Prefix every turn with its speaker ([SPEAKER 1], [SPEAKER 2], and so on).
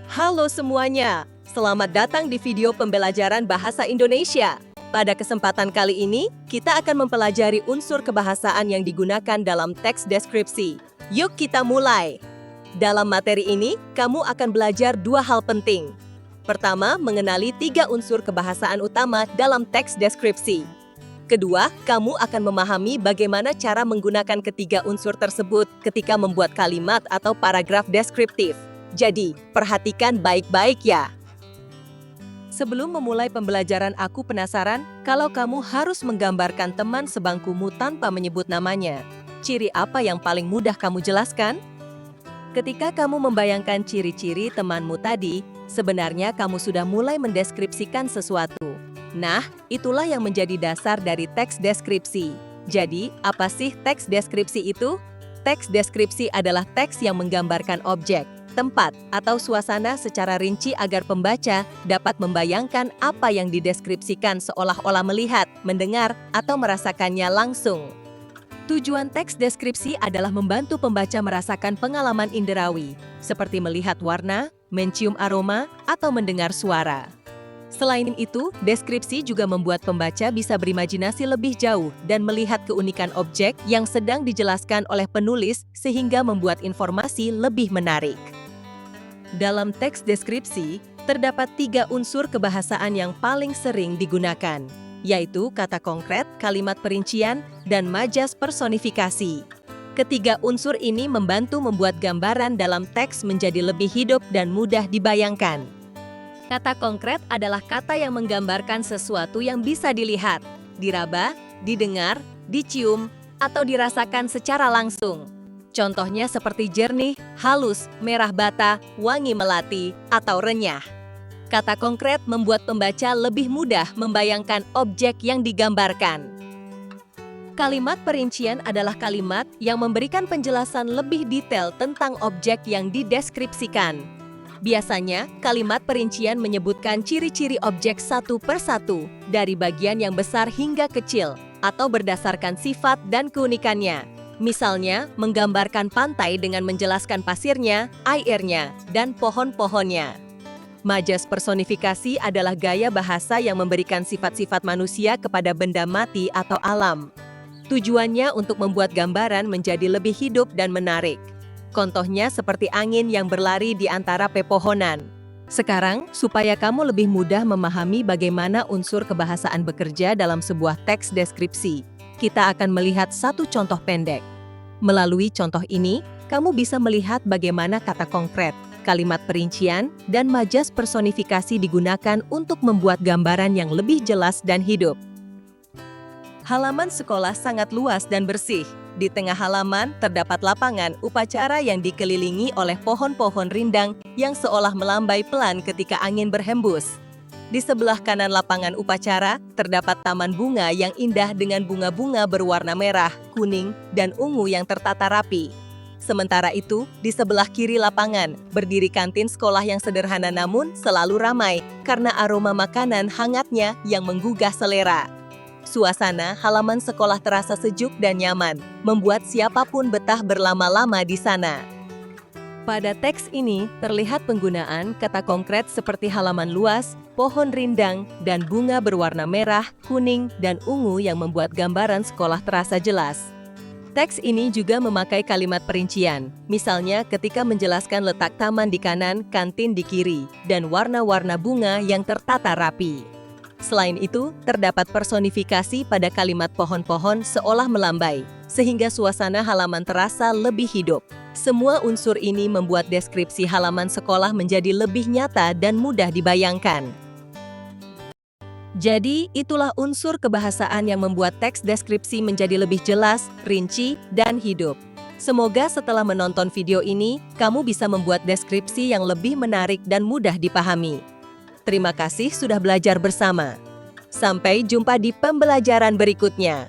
[SPEAKER 1] Halo semuanya, selamat datang di video pembelajaran bahasa Indonesia. Pada kesempatan kali ini, kita akan mempelajari unsur kebahasaan yang digunakan dalam teks deskripsi. Yuk kita mulai. Dalam materi ini, kamu akan belajar dua hal penting. Pertama, mengenali 3 unsur kebahasaan utama dalam teks deskripsi. Kedua, kamu akan memahami bagaimana cara menggunakan ketiga unsur tersebut ketika membuat kalimat atau paragraf deskriptif. Jadi, perhatikan baik-baik ya. Sebelum memulai pembelajaran, aku penasaran kalau kamu harus menggambarkan teman sebangkumu tanpa menyebut namanya. Ciri apa yang paling mudah kamu jelaskan? Ketika kamu membayangkan ciri-ciri temanmu tadi, sebenarnya kamu sudah mulai mendeskripsikan sesuatu. Nah, itulah yang menjadi dasar dari teks deskripsi. Jadi, apa sih teks deskripsi itu? Teks deskripsi adalah teks yang menggambarkan objek, tempat, atau suasana secara rinci agar pembaca dapat membayangkan apa yang dideskripsikan seolah-olah melihat, mendengar, atau merasakannya langsung. Tujuan teks deskripsi adalah membantu pembaca merasakan pengalaman inderawi, seperti melihat warna, mencium aroma, atau mendengar suara. Selain itu, deskripsi juga membuat pembaca bisa berimajinasi lebih jauh dan melihat keunikan objek yang sedang dijelaskan oleh penulis sehingga membuat informasi lebih menarik. Dalam teks deskripsi, terdapat 3 unsur kebahasaan yang paling sering digunakan, yaitu kata konkret, kalimat perincian, dan majas personifikasi. Ketiga unsur ini membantu membuat gambaran dalam teks menjadi lebih hidup dan mudah dibayangkan. Kata konkret adalah kata yang menggambarkan sesuatu yang bisa dilihat, diraba, didengar, dicium, atau dirasakan secara langsung. Contohnya seperti jernih, halus, merah bata, wangi melati, atau renyah. Kata konkret membuat pembaca lebih mudah membayangkan objek yang digambarkan. Kalimat perincian adalah kalimat yang memberikan penjelasan lebih detail tentang objek yang dideskripsikan. Biasanya, kalimat perincian menyebutkan ciri-ciri objek satu per satu, dari bagian yang besar hingga kecil, atau berdasarkan sifat dan keunikannya. Misalnya, menggambarkan pantai dengan menjelaskan pasirnya, airnya, dan pohon-pohonnya. Majas personifikasi adalah gaya bahasa yang memberikan sifat-sifat manusia kepada benda mati atau alam. Tujuannya untuk membuat gambaran menjadi lebih hidup dan menarik. Contohnya seperti angin yang berlari di antara pepohonan. Sekarang, supaya kamu lebih mudah memahami bagaimana unsur kebahasaan bekerja dalam sebuah teks deskripsi, kita akan melihat satu contoh pendek. Melalui contoh ini, kamu bisa melihat bagaimana kata konkret, kalimat perincian, dan majas personifikasi digunakan untuk membuat gambaran yang lebih jelas dan hidup. Halaman sekolah sangat luas dan bersih. Di tengah halaman terdapat lapangan upacara yang dikelilingi oleh pohon-pohon rindang yang seolah melambai pelan ketika angin berhembus. Di sebelah kanan lapangan upacara, terdapat taman bunga yang indah dengan bunga-bunga berwarna merah, kuning, dan ungu yang tertata rapi. Sementara itu, di sebelah kiri lapangan, berdiri kantin sekolah yang sederhana namun selalu ramai karena aroma makanan hangatnya yang menggugah selera. Suasana halaman sekolah terasa sejuk dan nyaman, membuat siapapun betah berlama-lama di sana. Pada teks ini, terlihat penggunaan kata konkret seperti halaman luas, pohon rindang, dan bunga berwarna merah, kuning, dan ungu yang membuat gambaran sekolah terasa jelas. Teks ini juga memakai kalimat perincian, misalnya ketika menjelaskan letak taman di kanan, kantin di kiri, dan warna-warna bunga yang tertata rapi. Selain itu, terdapat personifikasi pada kalimat pohon-pohon seolah melambai, sehingga suasana halaman terasa lebih hidup. Semua unsur ini membuat deskripsi halaman sekolah menjadi lebih nyata dan mudah dibayangkan. Jadi, itulah unsur kebahasaan yang membuat teks deskripsi menjadi lebih jelas, rinci, dan hidup. Semoga setelah menonton video ini, kamu bisa membuat deskripsi yang lebih menarik dan mudah dipahami. Terima kasih sudah belajar bersama. Sampai jumpa di pembelajaran berikutnya.